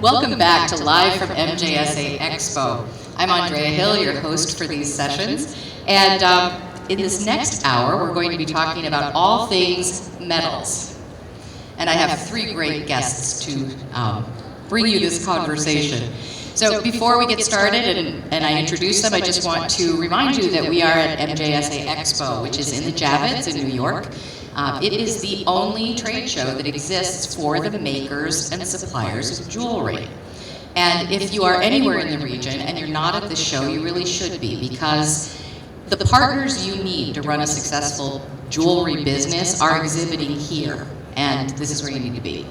Welcome back to Live from MJSA Expo. I'm Andrea Hill, your host for these sessions. And in this next hour, we're going to be talking about all things metals. And I have three great guests to bring you this conversation. So before we get started and I introduce them, I just want to remind you that we are at MJSA Expo, which is in the Javits in New York. It is the only trade show that exists for the makers and suppliers of jewelry. And if you are anywhere in the region and you're not at the show, you really should be, because the partners you need to run a successful jewelry business are exhibiting here, and this is where you need to be.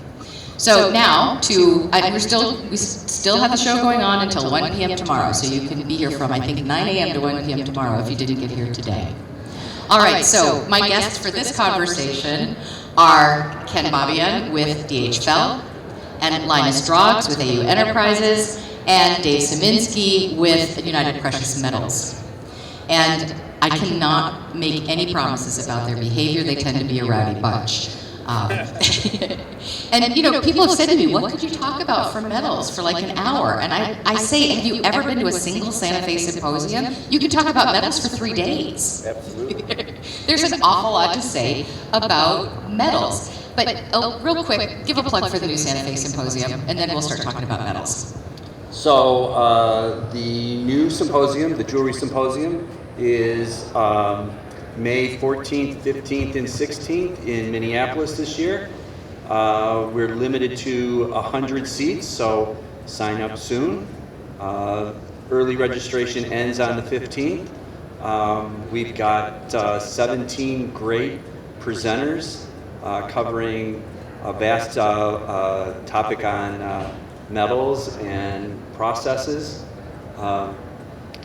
So now, we still have the show going on until 1 p.m. tomorrow, so you can be here from, I think, 9 a.m. to 1 p.m. tomorrow if you didn't get here today. All right, so my guests for this conversation are Ken Babayan with DHL, and Linus Drogs with AU Enterprises, and Dave Siminski with United Precious Metals. And I cannot make any promises about their behavior. They tend to be a rowdy bunch. And you know, people have said to me, what could you talk about for metals for like an hour? And I say, have you ever been to a single Santa Fe symposium? You can talk about metals for 3 days. Absolutely. There's an awful lot to say about metals. But real quick, give a plug for the new Santa Fe symposium, and then we'll start talking about metals. So the new symposium, the Jewelry Symposium, is May 14th, 15th, and 16th in Minneapolis this year. We're limited to 100 seats, so sign up soon. Early registration ends on the 15th. We've got 17 great presenters covering a vast topic on metals and processes.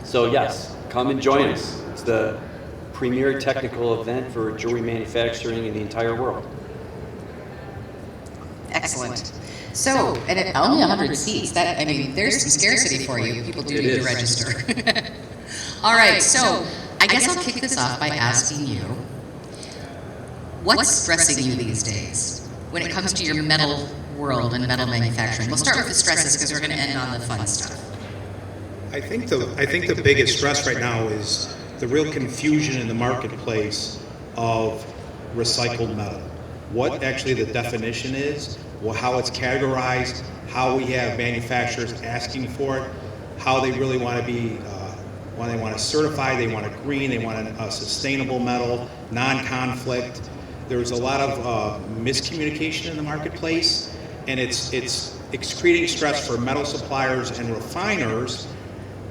So yes, come and join us. It's the premier technical event for jewelry manufacturing in the entire world. Excellent. So, and only 100 seats. That, I mean, there's some scarcity for you. People do need to register. All right, so I guess I'll kick this off by asking you, what's stressing you these days when it comes to your metal world and metal manufacturing? We'll start with the stresses because we're going to end on the fun stuff. I think the biggest stress right now is the real confusion in the marketplace of recycled metal. What actually the definition is, how it's categorized, how we have manufacturers asking for it, how they really want to be, when they want to certify, they want a green, they want a sustainable metal, non-conflict. There's a lot of miscommunication in the marketplace, and it's creating stress for metal suppliers and refiners,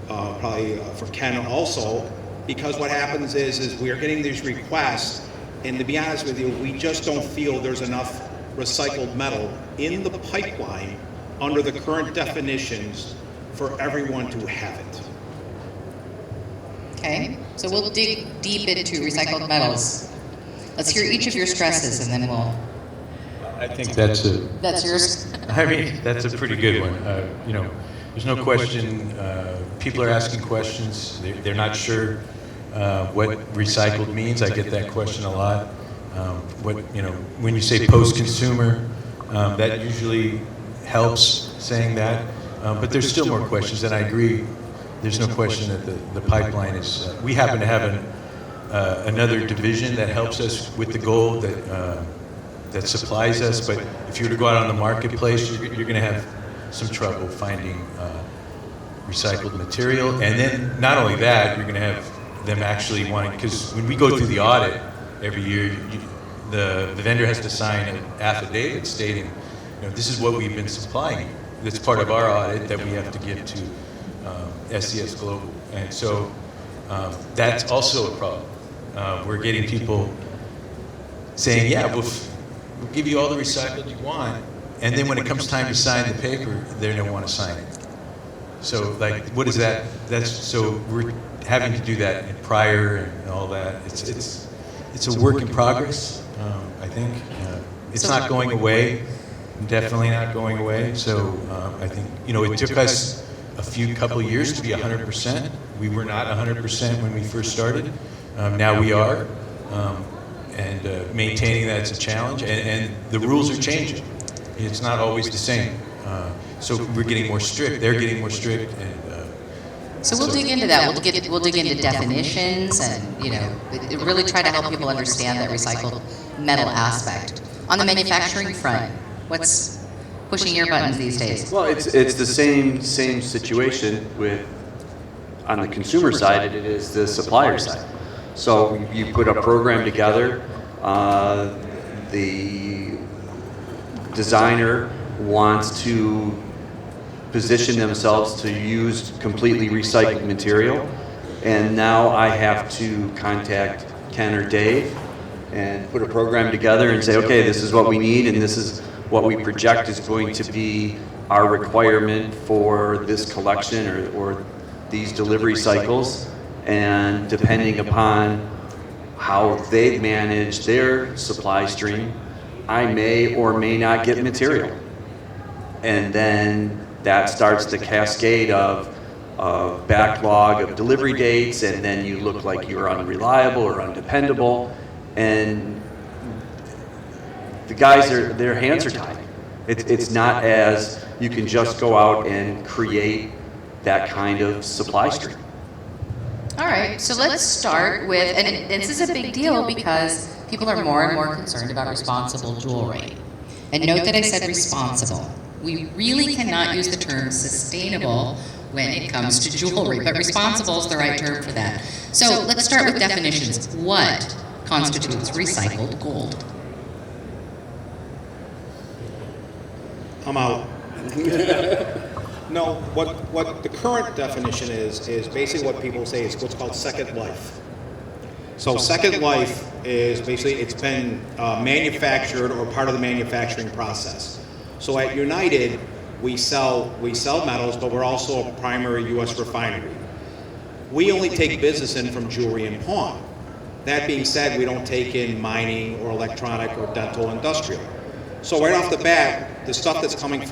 probably for Ken also, because what happens is we are getting these requests, and to be honest with you, we just don't feel there's enough recycled metal in the pipeline under the current definitions for everyone to have it. Okay, so we'll dig deep into recycled metals. Let's hear each of your stresses, and then we'll... I think that's yours? I mean, that's a pretty good one. You know, there's no question, people are asking questions. They're not sure what recycled means. I get that question a lot. When you say post-consumer, that usually helps saying that. But there's still more questions, and I agree. There's no question that the pipeline is. We happen to have another division that helps us with the gold that supplies us. But if you were to go out on the marketplace, you're going to have some trouble finding recycled material. And then not only that, you're going to have them actually wanting, because when we go through the audit every year, the vendor has to sign an affidavit stating, this is what we've been supplying. That's part of our audit that we have to give to SCS Global. And so that's also a problem. We're getting people saying, yeah, we'll give you all the recycled you want, and then when it comes time to sign the paper, they don't want to sign it. So, like, what is that? So we're having to do that prior and all that. It's a work in progress. I think it's not going away. Definitely not going away. So I think it took us a couple of years to be 100%. We were not 100% when we first started. Now we are. And maintaining that's a challenge, and the rules are changing. It's not always the same. So we're getting more strict. They're getting more strict, and so we'll dig into that. We'll dig into definitions and, really try to help people understand that recycled metal aspect. On the manufacturing front, what's pushing your buttons these days? Well, it's the same situation with on the consumer side it is the supplier side. So you put a program together, the designer wants to position themselves to use completely recycled material, and now I have to contact Ken or Dave and put a program together and say, okay, this is what we need and this is what we project is going to be our requirement for this collection or these delivery cycles, and depending upon how they manage their supply stream, I may or may not get material. And then that starts the cascade of backlog of delivery dates, and then you look like you're unreliable or undependable, and the guys, their hands are tied. It's not as you can just go out and create that kind of supply stream. All right, so let's start with, and this is a big deal because people are more and more concerned about responsible jewelry. And note that I said responsible. We really cannot use the term sustainable when it comes to jewelry, but responsible is the right term for that. So let's start with definitions. What constitutes recycled gold? I'm out. No, what the current definition is basically what people say is what's called second life. So second life is basically it's been manufactured or part of the manufacturing process. So at United, we sell metals, but we're also a primary U.S. refinery. We only take business in from jewelry and pawn. That being said, we don't take in mining or electronic or dental industrial. So right off the bat, the stuff that's coming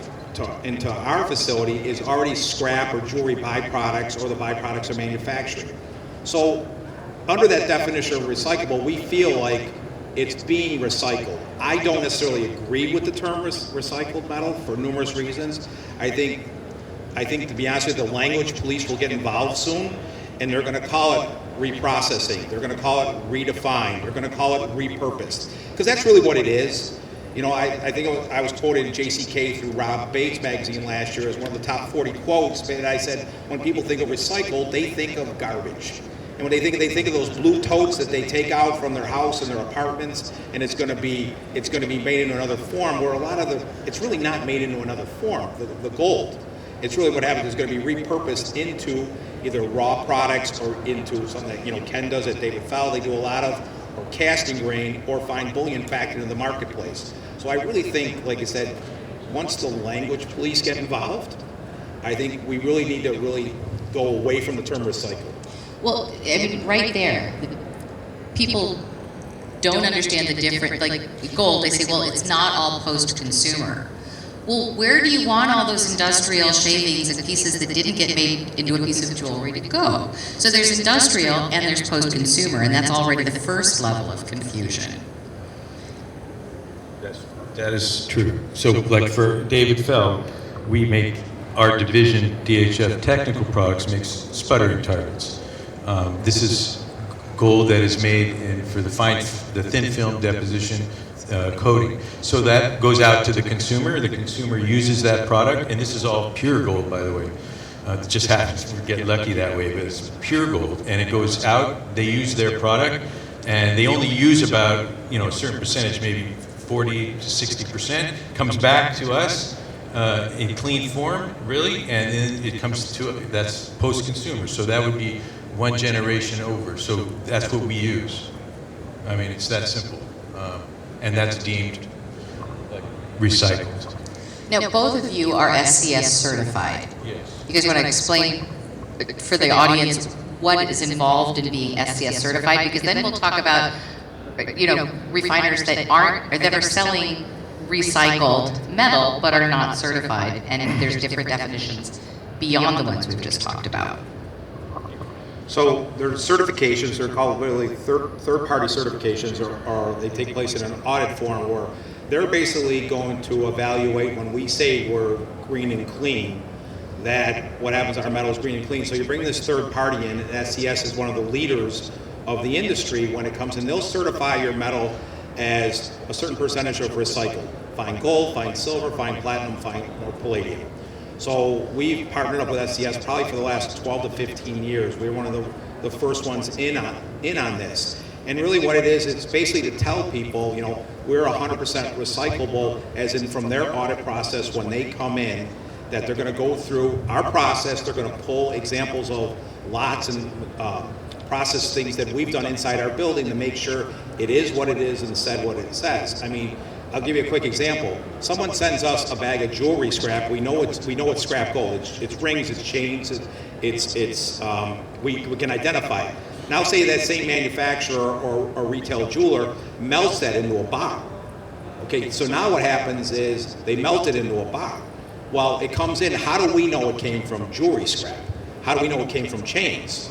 into our facility is already scrap or jewelry byproducts, or the byproducts of manufacturing. So under that definition of recyclable, we feel like it's being recycled. I don't necessarily agree with the term recycled metal for numerous reasons. I think to be honest with you, the language police will get involved soon, and they're going to call it reprocessing. They're going to call it redefined. They're going to call it repurposed, because that's really what it is. I think I was quoted in JCK through Rob Bates magazine last year as one of the top 40 quotes, and I said, when people think of recycled, they think of garbage. And when they think of those blue totes that they take out from their house and their apartments, and it's going to be made into another form, where a lot of it's really not made into another form, the gold. It's really what happens is going to be repurposed into either raw products or into something that, Ken does at David Fowle, they do a lot of, or casting grain, or find bullion factored in the marketplace. So I really think, like I said, once the language police get involved, I think we really need to really go away from the term recycle. Well, I mean, right there, people don't understand the difference. Like gold, they say, well, it's not all post-consumer. Well, where do you want all those industrial shavings and pieces that didn't get made into a piece of jewelry to go? So there's industrial and there's post-consumer, and that's already the first level of confusion. that is true. So like for David Fell, we make our division, DHF Technical Products, makes sputtering targets. This is gold that is made for the thin film deposition coating. So that goes out to the consumer. The consumer uses that product, and this is all pure gold, by the way. It just happens we get lucky that way, but it's pure gold, and it goes out. They use their product, and they only use about a certain percentage, maybe 40 to 60%, comes back to us in clean form, really, and then it comes to that's post-consumer. So that would be one generation over. So that's what we use. I mean, it's that simple. And that's deemed recycled. Now, both of you are SCS certified. Yes. You guys want to explain for the audience what is involved in being SCS certified? Because then we'll talk about, refiners that are selling recycled metal but are not certified, and there's different definitions beyond the ones we've just talked about. So there's certifications, they're called literally third-party certifications, or they take place in an audit form where they're basically going to evaluate when we say we're green and clean, that what happens, our metal is green and clean. So you bring this third party in, and SCS is one of the leaders of the industry when it comes in. They'll certify your metal as a certain percentage of recycled. Fine gold, fine silver, fine platinum, fine or palladium. So we've partnered up with SCS probably for the last 12 to 15 years. We're one of the first ones in on this. And really what it is, it's basically to tell people, you know, we're 100% recyclable, as in from their audit process when they come in, that they're going to go through our process, they're going to pull examples of lots and process things that we've done inside our building to make sure it is what it is and said what it says. I mean, I'll give you a quick example. Someone sends us a bag of jewelry scrap. We know it's scrap gold. It's rings, it's chains, we can identify it. Now say that same manufacturer or retail jeweler melts that into a bar. Okay, so now what happens is they melt it into a bar. Well, it comes in, how do we know it came from jewelry scrap? How do we know it came from chains?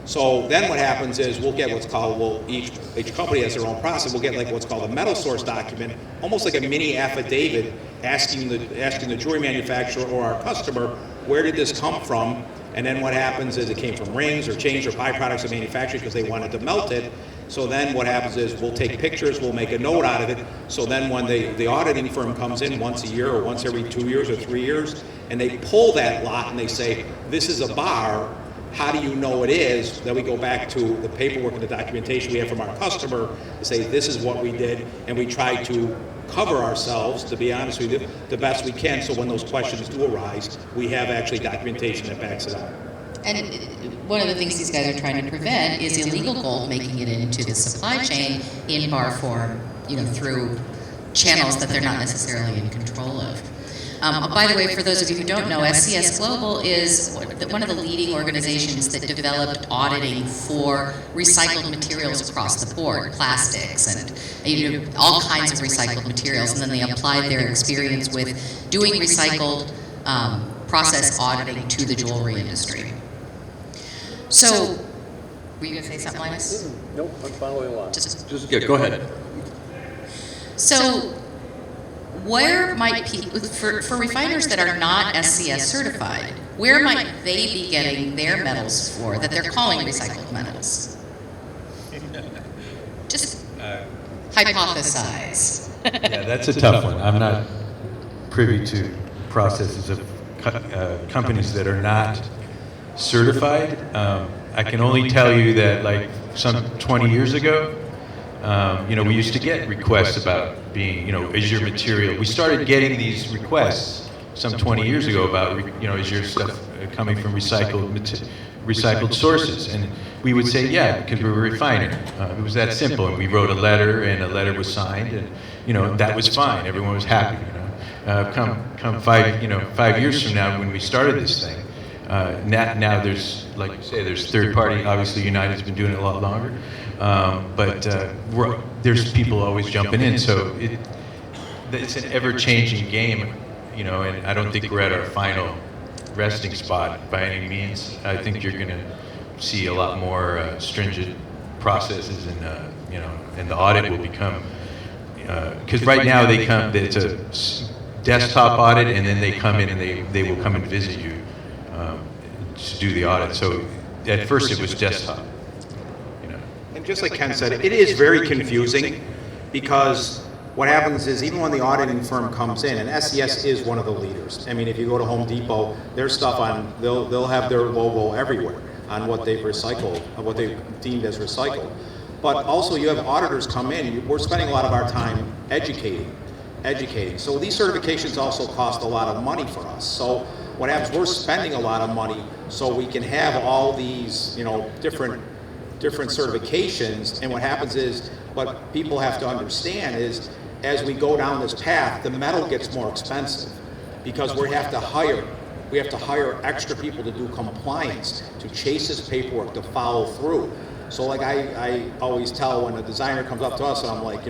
So then what happens is we'll get what's called, each company has their own process, we'll get like what's called a metal source document, almost like a mini affidavit asking the jewelry manufacturer or our customer, where did this come from? And then what happens is it came from rings or chains or byproducts of manufacturing because they wanted to melt it. So then what happens is we'll take pictures, we'll make a note out of it. So then when the auditing firm comes in once a year or once every 2 years or 3 years, and they pull that lot and they say, this is a bar, how do you know it is? Then we go back to the paperwork and the documentation we have from our customer to say, this is what we did, and we try to cover ourselves, to be honest with you, the best we can, so when those questions do arise, we have actually documentation that backs it up. And one of the things these guys are trying to prevent is illegal gold making it into the supply chain in bar form, you know, through channels that they're not necessarily in control of. By the way, for those of you who don't know, SCS Global is one of the leading organizations that developed auditing for recycled materials across the board, plastics and all kinds of recycled materials, and then they applied their experience with doing recycled process auditing to the jewelry industry. So, were you going to say something, Linus? Nope, I'm following along. Just go ahead. So, where might people, for refiners that are not SCS certified, where might they be getting their metals for that they're calling recycled metals? Just hypothesize. Yeah, that's a tough one. I'm not privy to processes of companies that are not certified. I can only tell you that like some 20 years ago, we used to get requests about being, is your material, we started getting these requests some 20 years ago about, is your stuff coming from recycled sources? And we would say, yeah, because we were a refiner. It was that simple. And we wrote a letter, and a letter was signed, and, that was fine. Everyone was happy, Come 5 years from now when we started this thing, now there's, like you say, there's third party. Obviously, United's been doing it a lot longer. But there's people always jumping in, so it's an ever-changing game, and I don't think we're at our final resting spot by any means. I think you're going to see a lot more stringent processes, and the audit will become, because right now it's a desktop audit, and then they come in and they will come and visit you to do the audit. So at first it was desktop. And just like Ken said, it is very confusing because what happens is even when the auditing firm comes in, and SCS is one of the leaders. I mean, if you go to Home Depot, their stuff they'll have their logo everywhere on what they've recycled, what they've deemed as recycled. But also you have auditors come in. We're spending a lot of our time educating. So these certifications also cost a lot of money for us. So what happens, we're spending a lot of money so we can have all these, different certifications. And what happens is, what people have to understand is, as we go down this path, the metal gets more expensive because we have to hire extra people to do compliance, to chase this paperwork, to follow through. So like I always tell when a designer comes up to us, and I'm like,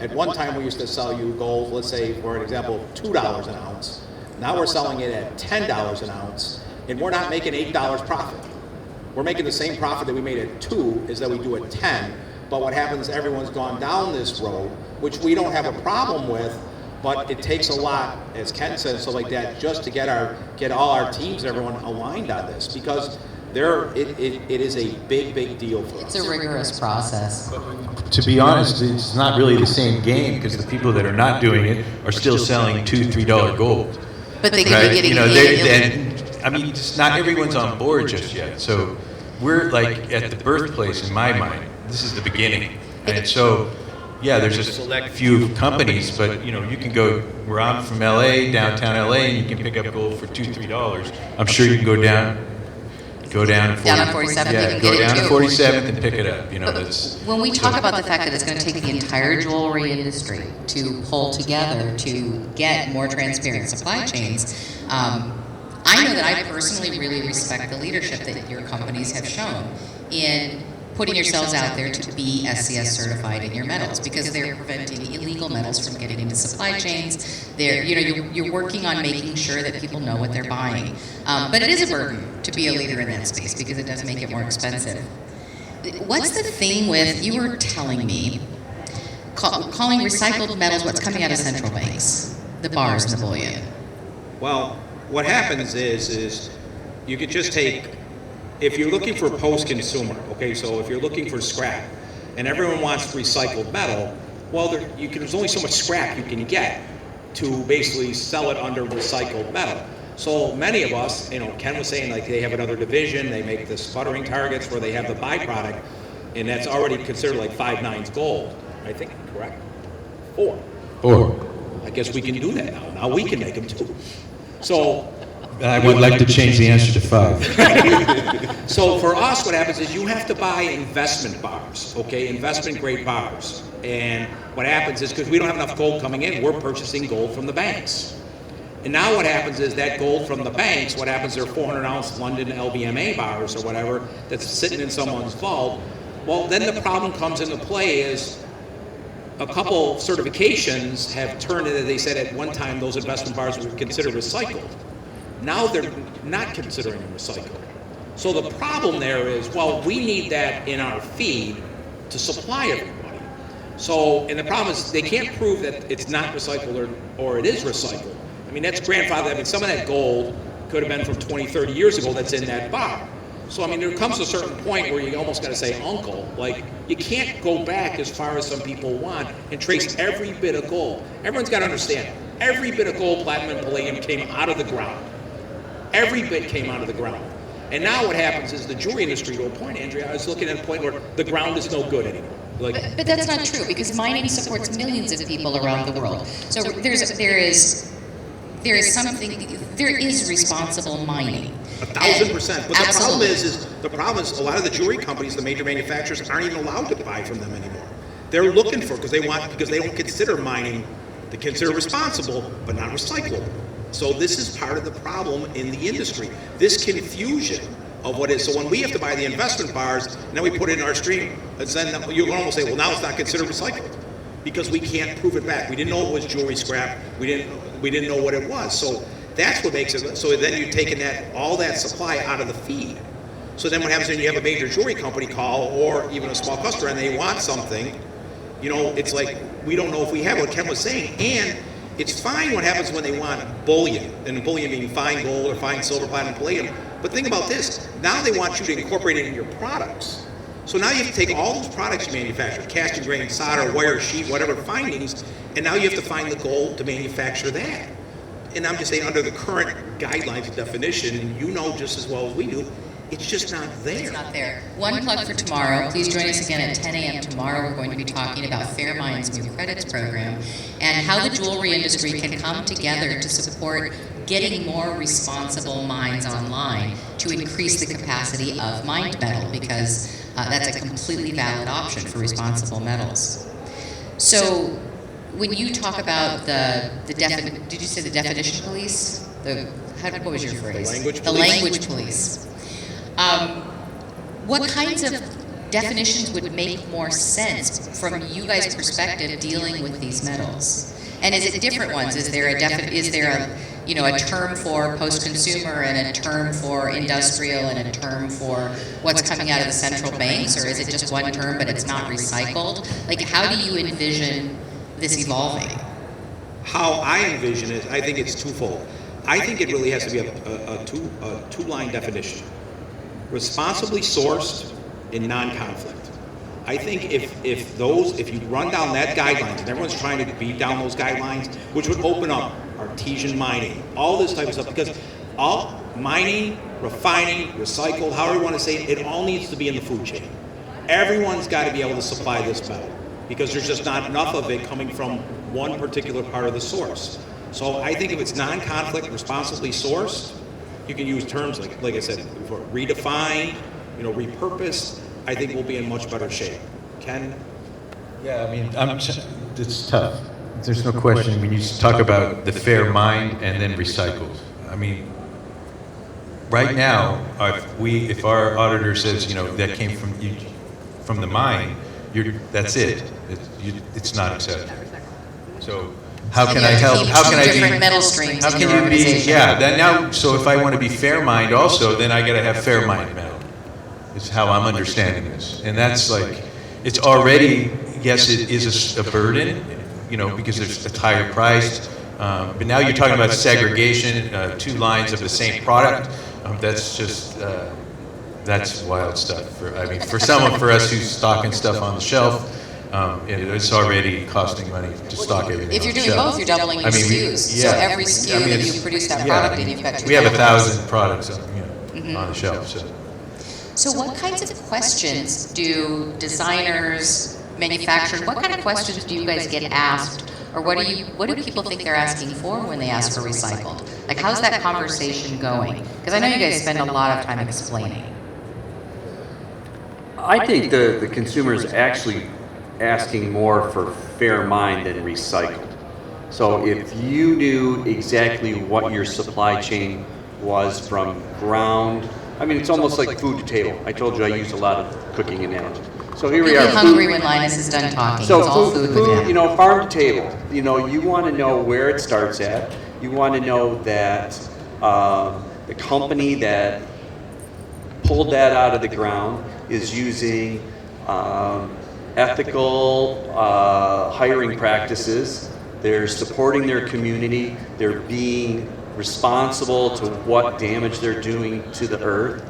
at one time we used to sell you gold, let's say for an example, $2 an ounce. Now we're selling it at $10 an ounce, and we're not making $8 profit. We're making the same profit that we made at 2 is that we do at 10, But what happens, everyone's gone down this road, which we don't have a problem with, but it takes a lot, as Ken said, so like that, just to get all our teams, everyone aligned on this, because it is a big deal for us. It's a rigorous process. To be honest, it's not really the same game because the people that are not doing it are still selling $2, $3 gold. But they could Right? be getting You know, paid. I mean, just not everyone's on board just yet. So we're like at the birthplace in my mind. This is the beginning, and so yeah, there's a select few companies, but you know, you can go where I'm from, LA, downtown LA, and you can pick up gold for $2, $3. I'm sure you can go down Down on 47th, yeah, you can go get it down to too. 47th and pick it up. You know, that's When we talk about the fact that it's going to take the entire jewelry industry to pull together to get more transparent supply chains, I know that I personally really respect the leadership that your companies have shown in putting yourselves out there to be SCS certified in your metals, because they're preventing illegal metals from getting into supply chains. You're working on making sure that people know what they're buying. But it is a burden to be a leader in that space because it does make it more expensive. What's the thing with, you were telling me, calling recycled metals what's coming out of central banks, the bars and the bullion? Well, what happens is you could just take, if you're looking for post-consumer, okay, so if you're looking for scrap, and everyone wants recycled metal, well, there's only so much scrap you can get to basically sell it under recycled metal. So many of us, you know, Ken was saying like they have another division, they make the sputtering targets where they have the byproduct, and that's already considered like 5/9 gold, I think, correct? 4. I guess we can do that now. Now we can make them too. So I would like to change the answer to 5. So for us, what happens is you have to buy investment bars, okay, investment grade bars. And what happens is, because we don't have enough gold coming in, we're purchasing gold from the banks. And now what happens is that gold from the banks, what happens, they're 400-ounce London LBMA bars or whatever that's sitting in someone's vault. Well, then the problem comes into play is a couple certifications have turned into, they said at one time those investment bars were considered recycled. Now they're not considering them recycled. So the problem there is, well, we need that in our feed to supply everybody. So, and the problem is they can't prove that it's not recycled or it is recycled. I mean, that's grandfathered. I mean, some of that gold could have been from 20, 30 years ago that's in that bar. So, I mean, there comes a certain point where you almost got to say, uncle, like, you can't go back as far as some people want and trace every bit of gold. Everyone's got to understand, every bit of gold, platinum, and palladium came out of the ground. Every bit came out of the ground. And now what happens is the jewelry industry, to a point, Andrea, I was looking at a point where the ground is no good anymore. Like, But that's not true, because mining supports millions of people around the world. So there is responsible mining. 1,000%. But Absolutely. the problem is a lot of the jewelry companies, the major manufacturers, aren't even allowed to buy from them anymore. They're looking for, because they don't consider mining, they consider responsible, but not recyclable. So this is part of the problem in the industry. This confusion of what is. So when we have to buy the investment bars, and then we put it in our stream, and then you can almost say, well, now it's not considered recycled because we can't prove it back. We didn't know it was jewelry scrap. We didn't know what it was. So that's what makes it. So then you're taking all that supply out of the feed. So then what happens when you have a major jewelry company call, or even a small customer, and they want something, you know, it's like we don't know if we have what Ken was saying. And it's fine what happens when they want bullion, and bullion being fine gold or fine silver, platinum, palladium. But think about this, now they want you to incorporate it in your products. So now you have to take all those products you manufacture, cast and grain, solder, wire, sheet, whatever findings, and now you have to find the gold to manufacture that. And I'm just saying, under the current guidelines and definition, and you know just as well as we do, it's just not there. It's not there. One plug for tomorrow. Please join us again at 10 a.m. tomorrow. We're going to be talking about Fairmind's new credits program and how the jewelry industry can come together to support getting more responsible mines online to increase the capacity of mined metal, because that's a completely valid option for responsible metals. So when you talk about did you say the definition police? What was your phrase? The language police. Language police. What kinds of definitions would make more sense from you guys' perspective dealing with these metals? And is it different ones? Is there a term for post-consumer and a term for industrial and a term for what's coming out of the central banks, or is it just one term but it's not recycled? Like, how do you envision this evolving? How I envision it, I think it's twofold. I think it really has to be a two-line definition. Responsibly sourced and non-conflict. I think if you run down that guidelines, and everyone's trying to beat down those guidelines, which would open up artesian mining, all this type of stuff, because all mining, refining, recycled, however you want to say it, it all needs to be in the food chain. Everyone's got to be able to supply this metal, because there's just not enough of it coming from one particular part of the source. So I think if it's non-conflict, responsibly sourced, you can use terms like I said, for redefined, repurposed. I think we'll be in much better shape. Ken? Yeah, I mean, it's tough. There's no question. When you talk about the fair mine and then recycled, I mean, right now, if our auditor says, that came from the mine, that's it. It's not acceptable. So how can I help? How can I be different metal streams? How can you be? Yeah. Then now, so if I want to be fair mined, also, then I got to have fair mined metal. Is how I'm understanding this, and that's like, it's already, yes, it is a burden, because it's higher priced, but now you're talking about segregation, 2 lines of the same product. That's just that's wild stuff. For someone, for us who's stocking stuff on the shelf, it's already costing money to stock everything. If you're doing both, you're doubling your SKUs. So every SKU that you produce that product in, you've got 2. We have 1,000 products on the shelf. So what kinds of questions do designers, manufacturers, what kind of questions do you guys get asked, or what do people think they're asking for when they ask for recycled? Like, how's that conversation going? Because I know you guys spend a lot of time explaining. I think the consumer is actually asking more for fair mine than recycled. So if you knew exactly what your supply chain was from ground, it's almost like food to table. I told you I use a lot of cooking analogies. So here we are. You'll be hungry when Linus is done talking. So it's all food with him. Farm to table. You want to know where it starts at. You want to know that the company that pulled that out of the ground is using ethical hiring practices. They're supporting their community. They're being responsible to what damage they're doing to the earth,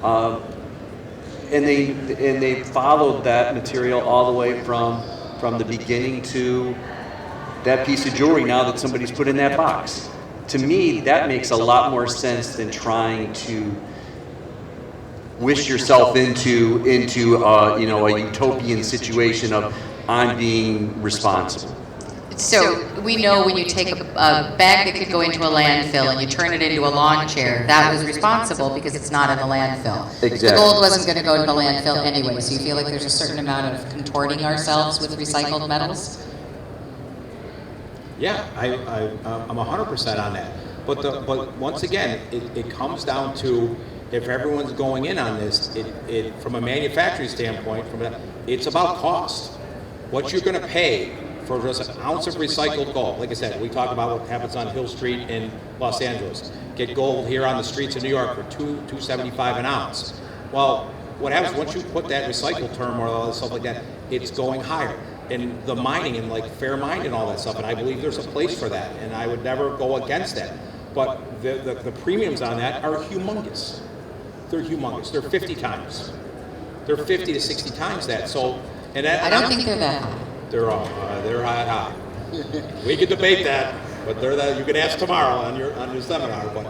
and they followed that material all the way from the beginning to that piece of jewelry now that somebody's put in that box. To me, that makes a lot more sense than trying to wish yourself into a utopian situation of I'm being responsible. So we know when you take a bag that could go into a landfill and you turn it into a lawn chair, that was responsible because it's not in the landfill. Exactly. The gold wasn't going to go to the landfill anyway, so you feel like there's a certain amount of contorting ourselves with recycled metals? Yeah, I'm 100% on that. But once again, it comes down to, if everyone's going in on this, it from a manufacturing standpoint, it's about cost. What you're going to pay for just an ounce of recycled gold. Like I said, we talk about what happens on Hill Street in Los Angeles. Get gold here on the streets of New York for $2.75 an ounce. Well, what happens once you put that recycled term or all that stuff like that, it's going higher. And the mining and like fair mine and all that stuff, and I believe there's a place for that, and I would never go against that. But the premiums on that are humongous. They're humongous. They're 50 times. They're 50 to 60 times that. So, and that, I don't think they're that high. They're high. We could debate that, but they're that. You can ask tomorrow on your seminar. But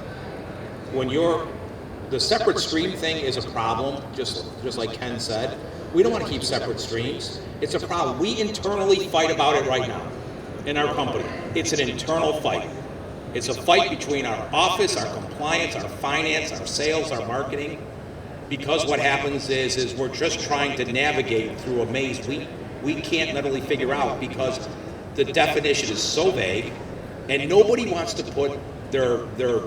when the separate stream thing is a problem, just like Ken said, we don't want to keep separate streams. It's a problem. We internally fight about it right now in our company. It's an internal fight. It's a fight between our office, our compliance, our finance, our sales, our marketing. Because what happens is we're just trying to navigate through a maze we can't literally figure out, because the definition is so vague, and nobody wants to put their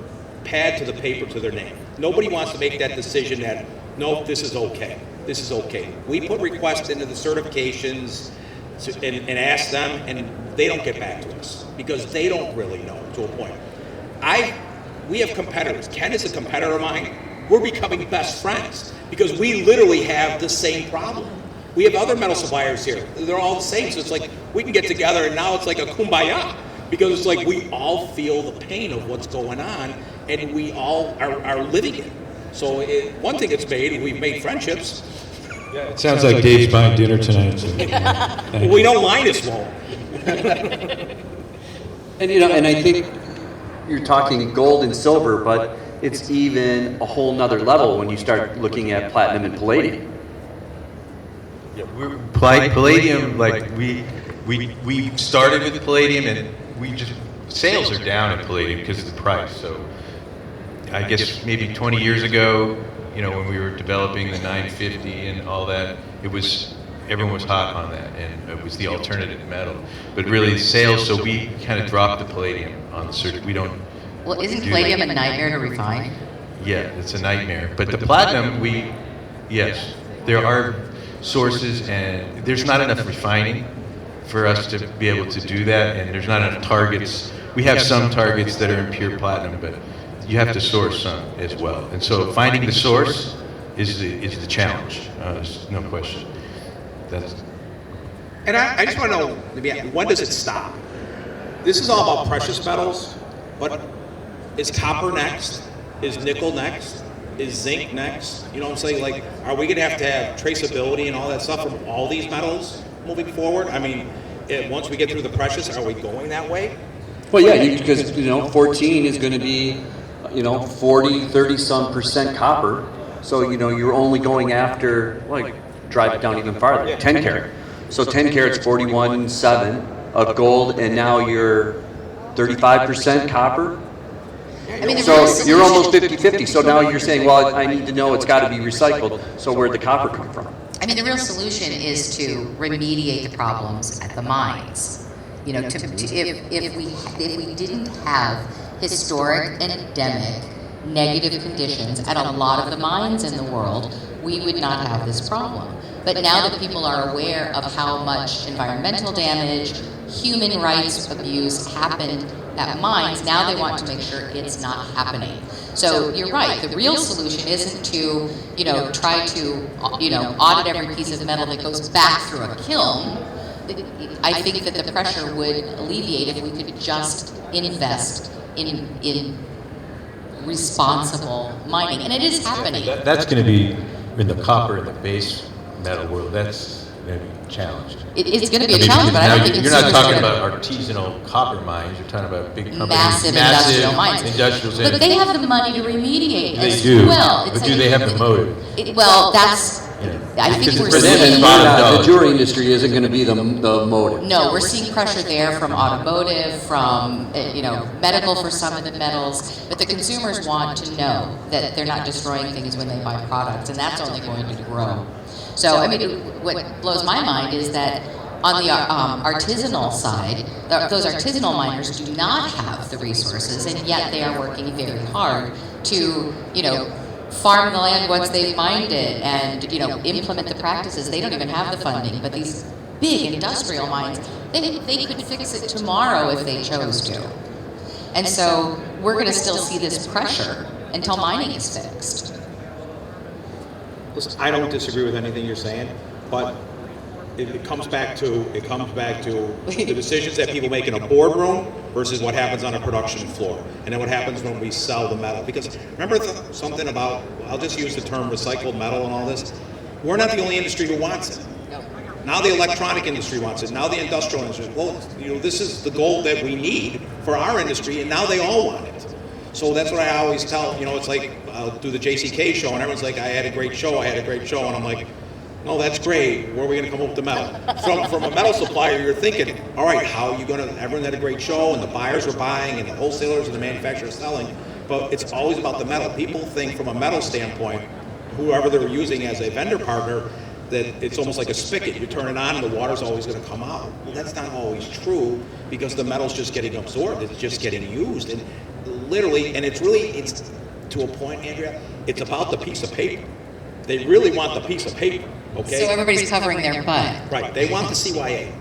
pad to the paper to their name. Nobody wants to make that decision that, no, this is okay. This is okay. We put requests into the certifications and ask them, and they don't get back to us because they don't really know to a point. we have competitors. Ken is a competitor of mine. We're becoming best friends because we literally have the same problem. We have other metal suppliers here. They're all the same. So it's like we can get together and now it's like a kumbaya because it's like we all feel the pain of what's going on and we all are living it. So one thing it's made, we've made friendships. Yeah, it sounds like Dave's buying dinner tonight. So. Well, we know Linus won't. And and I think you're talking gold and silver, but it's even a whole nother level when you start looking at platinum and palladium. Yeah, palladium, like we started with palladium, and we just sales are down in palladium because of the price. So I guess maybe 20 years ago, when we were developing the 950 and all that, everyone was hot on that, and it was the alternative metal. But really, sales, so we kind of dropped the palladium on the circuit. We don't. Well, isn't palladium a nightmare to refine? Yeah, it's a nightmare. But the platinum, yes, there are sources, and there's not enough refining for us to be able to do that, and there's not enough targets. We have some targets that are in pure platinum, but you have to source some as well. And so finding the source is the challenge. There's no question. And I just want to know, when does it stop? This is all about precious metals, but is copper next? Is nickel next? Is zinc next? You know what I'm saying? Like, are we going to have traceability and all that stuff from all these metals moving forward? I mean, once we get through the precious, are we going that way? Well, yeah, because 14 is going to be 40, 30 some percent copper. So you're only going after, like, drive it down even farther, 10 carat. So 10 carat's 41.7 of gold, and now you're 35% copper. I mean, So you're almost 50-50. So now you're saying, well, I need to know it's got to be recycled. So where'd the copper come from? I mean, the real solution is to remediate the problems at the mines. If we didn't have historic and endemic negative conditions at a lot of the mines in the world, we would not have this problem. But now that people are aware of how much environmental damage, human rights abuse happened at mines, now they want to make sure it's not happening. So you're right, the real solution isn't to, try to, audit every piece of metal that goes back through a kiln. I think that the pressure would alleviate if we could just invest in responsible mining, and it is happening. That's going to be in the copper and the base metal world. That's going to be challenged. It's going to be a challenge, but I don't think you're not talking about artisanal copper mines. You're talking about big companies, massive industrial mines. Industrials, but they have the money to remediate they as do. well. But do they have the motive? That's. I think we're For them, seeing. the jewelry industry isn't going to be the motive. No, we're seeing pressure there from automotive, from medical for some of the metals. But the consumers want to know that they're not destroying things when they buy products, and that's only going to grow. So, I mean, what blows my mind is that on the artisanal side, those artisanal miners do not have the resources, and yet they are working very hard to, farm the land once they've mined it and, implement the practices. They don't even have the funding, but these big industrial mines, they could fix it tomorrow if they chose to. And so we're going to still see this pressure until mining is fixed. Listen, I don't disagree with anything you're saying, but it comes back to the decisions that people make in a boardroom versus what happens on a production floor, and then what happens when we sell the metal. Because remember something about, I'll just use the term recycled metal and all this. We're not the only industry who wants it. Now the electronic industry wants it. Now the industrial industry. Well, this is the goal that we need for our industry, and now they all want it. So that's what I always tell. It's like I'll do the JCK show, and everyone's like, "I had a great show," and I'm like, "No, that's great. Where are we going to come up with the metal?" From a metal supplier, you're thinking, "All right, how are you going to?" Everyone had a great show, and the buyers were buying, and the wholesalers and the manufacturers selling. But it's always about the metal. People think from a metal standpoint, whoever they're using as a vendor partner, that it's almost like a spigot. You turn it on and the water's always going to come out. Well, that's not always true because the metal's just getting absorbed. It's just getting used. And literally, and it's to a point, Andrea, it's about the piece of paper. They really want the piece of paper, okay? So everybody's covering their butt. Right. They want the CYA.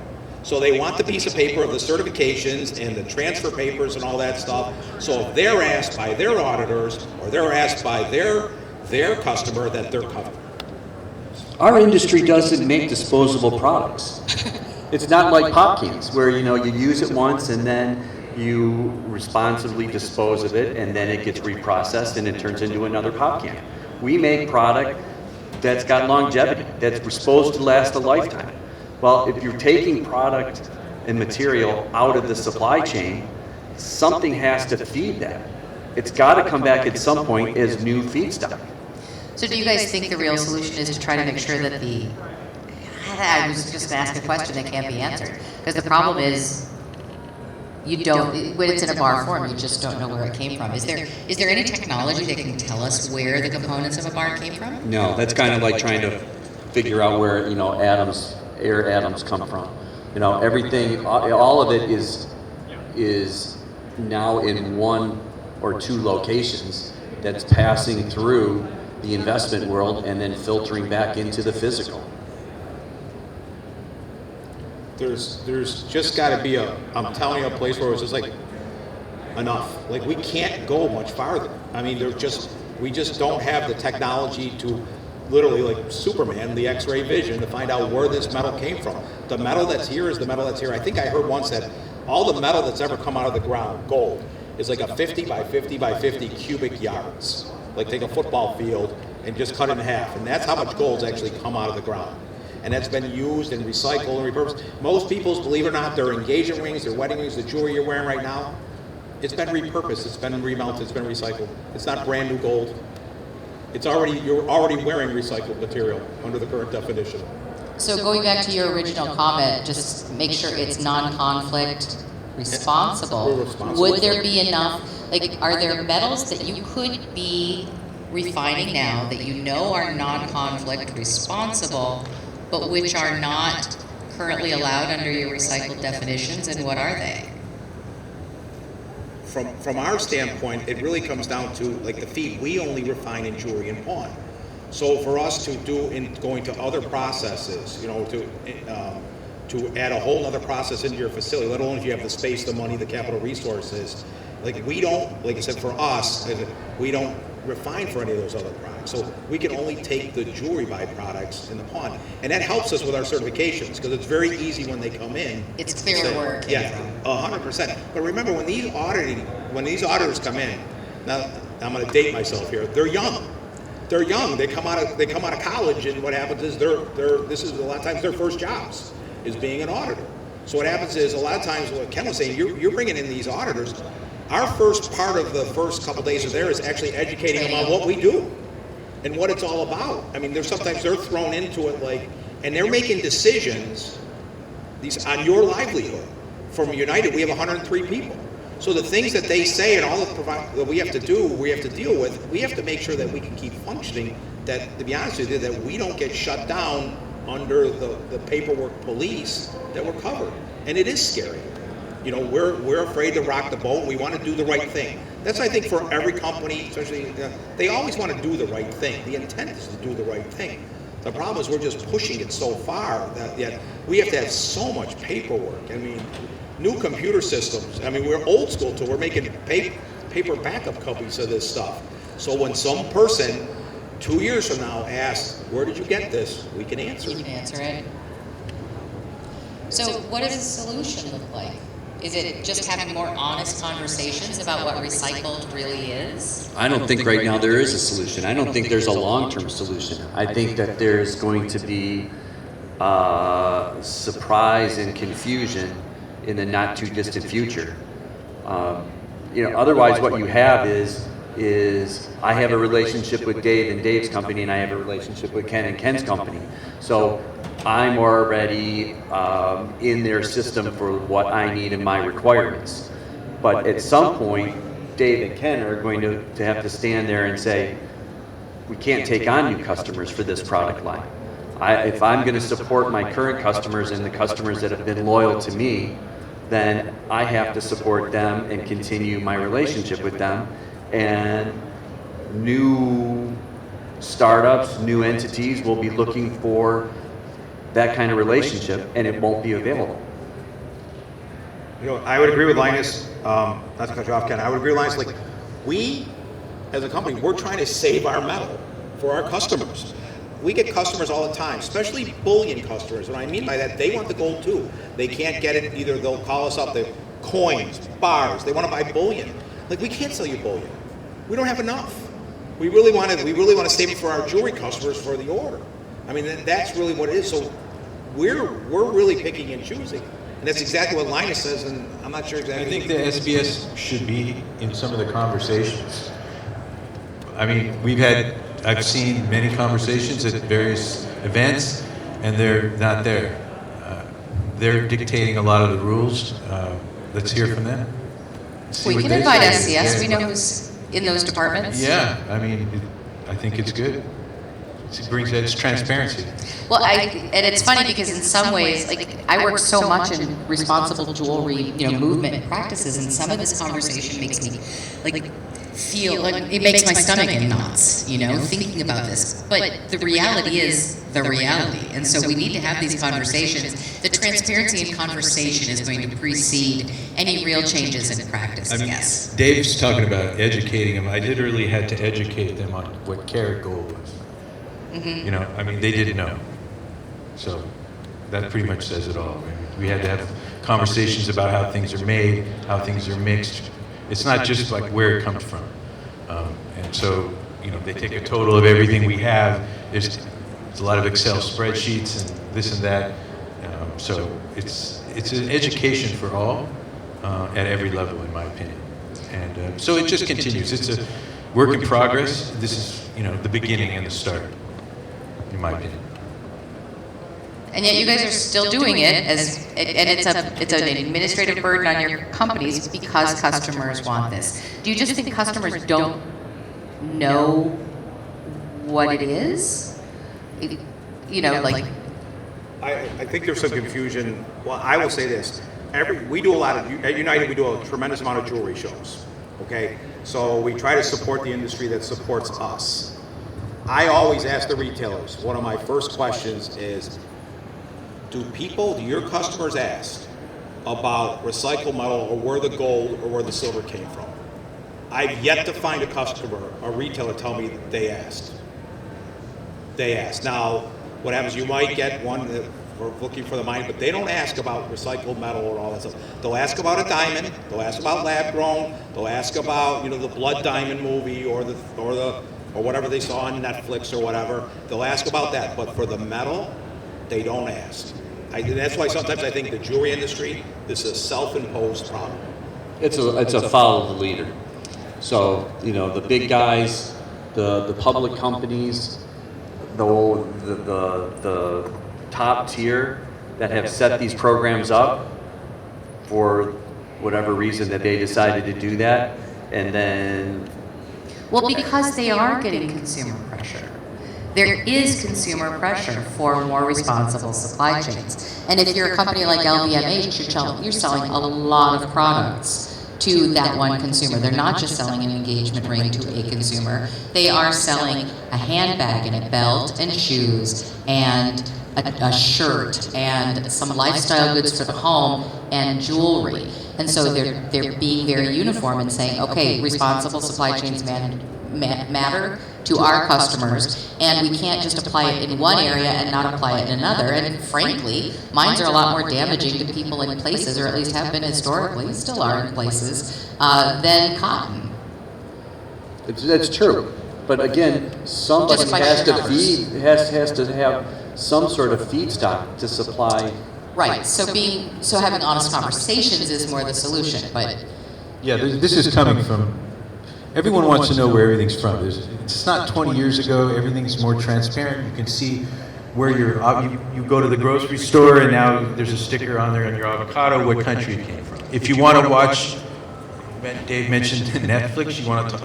So they want the piece of paper of the certifications and the transfer papers and all that stuff. So if they're asked by their auditors or they're asked by their customer, that they're covered. Our industry doesn't make disposable products. It's not like pop cans where you use it once and then you responsibly dispose of it and then it gets reprocessed and it turns into another pop can. We make product that's got longevity, that's supposed to last a lifetime. Well, if you're taking product and material out of the supply chain, something has to feed that. It's got to come back at some point as new feedstock. So do you guys think the real solution is to try to make sure that I was just going to ask a question that can't be answered. Because the problem is, when it's in a bar form, you just don't know where it came from. Is there any technology that can tell us where the components of a bar came from? No, that's kind of like trying to figure out where, air atoms come from. Everything, all of it is now in one or two locations that's passing through the investment world and then filtering back into the physical. There's just got to be I'm telling you, a place where it's just like enough. Like we can't go much farther. I mean, we just don't have the technology to literally, like Superman, the X-ray vision, to find out where this metal came from. The metal that's here is the metal that's here. I think I heard once that all the metal that's ever come out of the ground, gold, is like a 50 by 50 by 50 cubic yards. Like take a football field and just cut it in half, and that's how much gold's actually come out of the ground. And that's been used and recycled and repurposed. Most people's, believe it or not, their engagement rings, their wedding rings, the jewelry you're wearing right now, it's been repurposed, it's been remelted, it's been recycled. It's not brand new gold. You're already wearing recycled material under the current definition. So going back to your original comment, just make sure it's non-conflict responsible. Would there be enough, are there metals that you could be refining now that are non-conflict responsible, but which are not currently allowed under your recycled definitions, and what are they? From our standpoint, it really comes down to the feed. We only refine in jewelry and pawn. So for us to do in going to other processes, to add a whole other process into your facility, let alone if you have the space, the money, the capital resources, we don't, like I said, for us, we don't refine for any of those other products. So we can only take the jewelry byproducts in the pawn. And that helps us with our certifications because it's very easy when they come in. It's clear where it came from. 100%. But remember, when these auditors come in, now I'm going to date myself here, they're young. They're young. They come out of college, and what happens is this is a lot of times their first jobs is being an auditor. So what happens is a lot of times, what Ken was saying, you're bringing in these auditors. Our first part of the first couple days are there is actually educating them on what we do and what it's all about. I mean, sometimes they're thrown into it and they're making decisions on your livelihood. From United, we have 103 people. So the things that they say and all that we have to do, we have to deal with, we have to make sure that we can keep functioning, that, to be honest with you, that we don't get shut down under the paperwork police, that we're covered. And it is scary. We're afraid to rock the boat. We want to do the right thing. That's, I think, for every company, especially, they always want to do the right thing. The intent is to do the right thing. The problem is we're just pushing it so far that we have to have so much paperwork. I mean, new computer systems. I mean, we're old school too. We're making paper backup copies of this stuff. So when some person 2 years from now asks, where did you get this? We can answer. You can answer it. So what does the solution look like? Is it just having more honest conversations about what recycled really is? I don't think right now there is a solution. I don't think there's a long-term solution. I think that there's going to be surprise and confusion in the not-too-distant future. Otherwise what you have is I have a relationship with Dave and Dave's company, and I have a relationship with Ken and Ken's company. So I'm already in their system for what I need and my requirements. But at some point, Dave and Ken are going to have to stand there and say, we can't take on new customers for this product line. If I'm going to support my current customers and the customers that have been loyal to me, then I have to support them and continue my relationship with them. And new startups, new entities will be looking for that kind of relationship, and it won't be available. I would agree with Linus, not to cut you off, Ken, I would agree with Linus, like, we, as a company, we're trying to save our metal for our customers. We get customers all the time, especially bullion customers. What I mean by that, they want the gold too. They can't get it, either they'll call us up, the coins, bars, they want to buy bullion. Like, we can't sell you bullion. We don't have enough. We really want to save it for our jewelry customers for the order. I mean, that's really what it is. So we're really picking and choosing. And that's exactly what Linus says, and I'm not sure exactly. I think the SBS should be in some of the conversations. I mean, I've seen many conversations at various events, and they're not there. They're dictating a lot of the rules. Let's hear from them. We can invite SCS. We know who's in those departments. Yeah, I mean, I think it's good. It brings its transparency. Well, and it's funny because in some ways, like, I work so much in responsible jewelry, movement and practices, and some of this conversation makes me, like, feel like it makes my stomach in knots, thinking about this. But the reality is the reality, and so we need to have these conversations. The transparency in conversation is going to precede any real changes in practice. Yes. Dave's talking about educating them. I literally had to educate them on what carat gold was. Mm-hmm. They didn't know. So that pretty much says it all. We had to have conversations about how things are made, how things are mixed. It's not just like where it comes from. And so, they take a total of everything we have. There's a lot of Excel spreadsheets and this and that. So it's an education for all at every level, in my opinion. And so it just continues. It's a work in progress. This is, the beginning and the start, in my opinion. And yet you guys are still doing it, and it's an administrative burden on your companies because customers want this. Do you just think customers don't know what it is? I think there's some confusion. Well, I will say this. We do a lot of, at United, we do a tremendous amount of jewelry shows, okay? So we try to support the industry that supports us. I always ask the retailers, one of my first questions is, do your customers ask about recycled metal or where the gold or where the silver came from? I've yet to find a customer, a retailer, tell me that they asked. They asked. Now, what happens, you might get one that we're looking for the mine, but they don't ask about recycled metal or all that stuff. They'll ask about a diamond, they'll ask about lab grown, they'll ask about, the Blood Diamond movie or whatever they saw on Netflix or whatever. They'll ask about that, but for the metal, they don't ask. That's why sometimes I think the jewelry industry, this is a self-imposed problem. It's a follow the leader. So, the big guys, the public companies, the top tier that have set these programs up for whatever reason that they decided to do that, and then... Well, because they are getting consumer pressure. There is consumer pressure for more responsible supply chains. And if you're a company like LVMH, you're selling a lot of products to that one consumer. They're not just selling an engagement ring to a consumer. They are selling a handbag and a belt and shoes and a shirt and some lifestyle goods for the home and jewelry. And so they're being very uniform and saying, okay, responsible supply chains matter to our customers, and we can't just apply it in one area and not apply it in another. And frankly, mines are a lot more damaging to people in places, or at least have been historically, still are in places, than cotton. That's true. But again, somebody has to have some sort of feedstock to supply. Right. So having honest conversations is more the solution. But yeah, this is coming from. Everyone wants to know where everything's from. It's not 20 years ago. Everything's more transparent. You can see where you go to the grocery store, and now there's a sticker on there on your avocado what country it came from. If you want to watch, Dave mentioned Netflix. You want to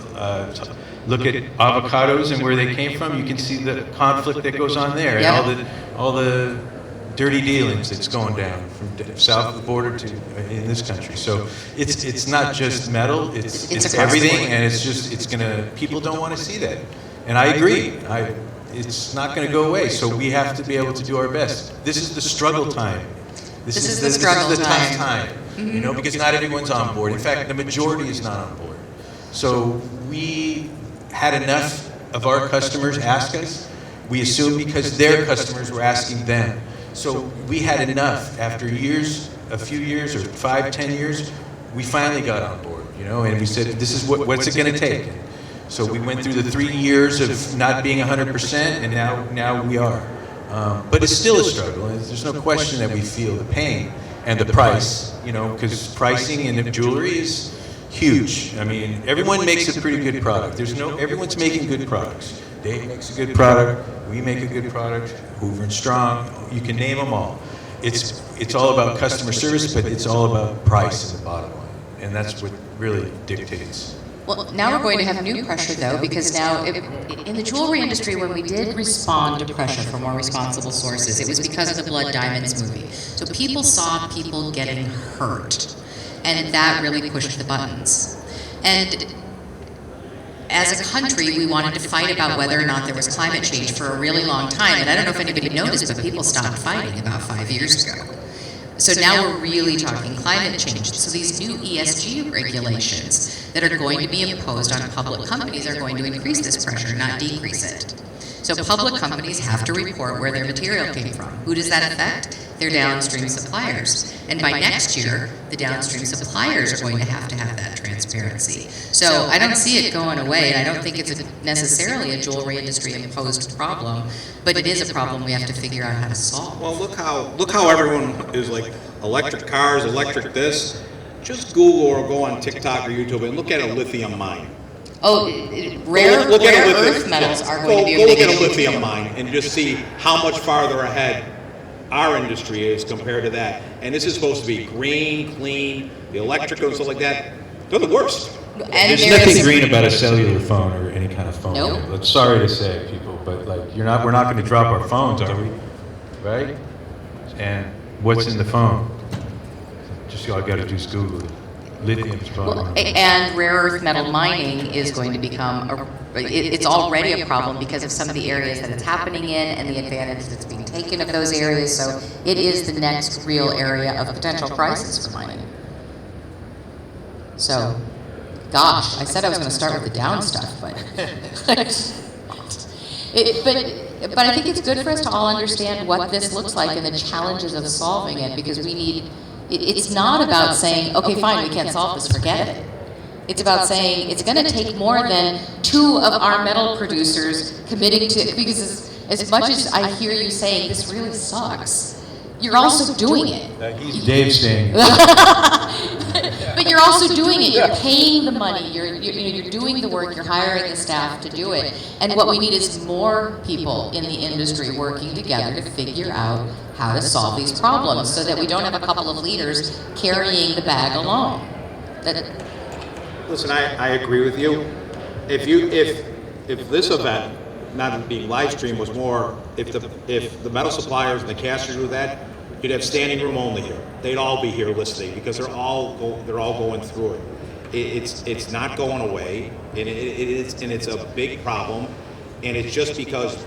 look at avocados and where they came from. You can see the conflict that goes on there, yep. And all the dirty dealings that's going down from south of the border to in this country. So it's not just metal, it's everything, and people don't want to see that. And I agree. It's not going to go away, so we have to be able to do our best. This is the struggle time. This is the tough time. you know, because not everyone's on board. In fact, the majority is not on board. So we had enough of our customers ask us. We assumed because their customers were asking them. So we had enough. After years, a few years, or 5, 10 years, we finally got on board, you know, and we said, this is what's it going to take? So we went through the 3 years of not being 100%, and now we are. But it's still a struggle, and there's no question that we feel the pain and the price, you know, because pricing in jewelry is huge. I mean, everyone makes a pretty good product. Everyone's making good products. Dave makes a good product, we make a good product, Hoover and Strong, you can name them all. It's all about customer service, but it's all about price in the bottom line, and that's what really dictates. Well, now we're going to have new pressure, though, because now in the jewelry industry, when we did respond to pressure from more responsible sources, it was because of the Blood Diamonds movie. So people saw people getting hurt, and that really pushed the buttons. And as a country, we wanted to fight about whether or not there was climate change for a really long time. And I don't know if anybody noticed, but people stopped fighting about 5 years ago. So now we're really talking climate change. So these new ESG regulations that are going to be imposed on public companies are going to increase this pressure, not decrease it. So public companies have to report where their material came from. Who does that affect? Their downstream suppliers. And by next year, the downstream suppliers are going to have that transparency. So I don't see it going away, and I don't think it's necessarily a jewelry industry imposed problem, but it is a problem we have to figure out how to solve. Well, look how everyone is like electric cars, electric this. Just Google or go on TikTok or YouTube and look at a lithium mine. Oh, rare earth metals are going to be a big issue. Go look at a lithium mine and just see how much farther ahead our industry is compared to that. And this is supposed to be green, clean, the electrical and stuff like that. They're the worst. And There's nothing green about a cellular phone or any kind of phone. Nope. But sorry to say, people, but like we're not going to drop our phones, are we? Right? And what's in the phone? Just all I got to do is Google it. Lithium is probably one of them. And rare earth metal mining is going to become, it's already a problem because of some of the areas that it's happening in and the advantage that's being taken of those areas. So it is the next real area of potential crisis for mining. So, gosh, I said I was going to start with the down stuff, but but I think it's good for us to all understand what this looks like and the challenges of solving it, because we need. It's not about saying, okay, fine, we can't solve this, forget it. It's about saying it's going to take more than 2 of our metal producers committing to, because as much as I hear you saying this really sucks, you're also doing it. He's Dave saying But you're also doing it. You're paying the money. You're doing the work. You're hiring the staff to do it. And what we need is more people in the industry working together to figure out how to solve these problems, so that we don't have a couple of leaders carrying the bag alone. Listen, I agree with you. If this event, not being live streamed, was more, if the metal suppliers and the casters do that, you'd have standing room only here. They'd all be here listening because they're all going through it. It's not going away, and it's a big problem, and it's just because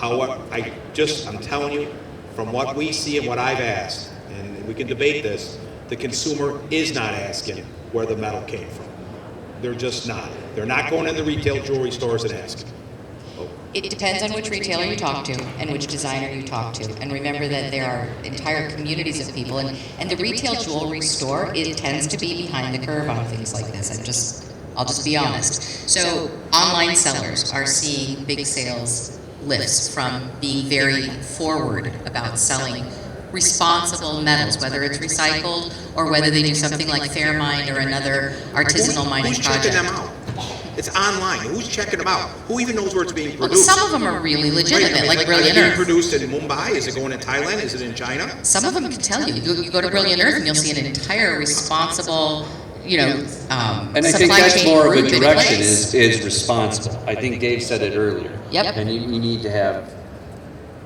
I'm telling you, from what we see and what I've asked, and we can debate this, the consumer is not asking where the metal came from. They're just not. They're not going in the retail jewelry stores and asking. It depends on which retailer you talk to and which designer you talk to. And remember that there are entire communities of people. And the retail jewelry store, it tends to be behind the curve on things like this. I'll just be honest. So online sellers are seeing big sales lifts from being very forward about selling responsible metals, whether it's recycled or whether they do something like Fairmine or another artisanal mining project. Who's checking them out? It's online. Who's checking them out? Who even knows where it's being produced? Well, some of them are really legitimate, like Brilliant Is it Earth. being produced in Mumbai? Is it going in Thailand? Is it in China? Some of them can tell you. You go to Brilliant Earth and you'll see an entire responsible, And I think that's more of a direction is responsible. I think Dave said it earlier. Yep. And you need to have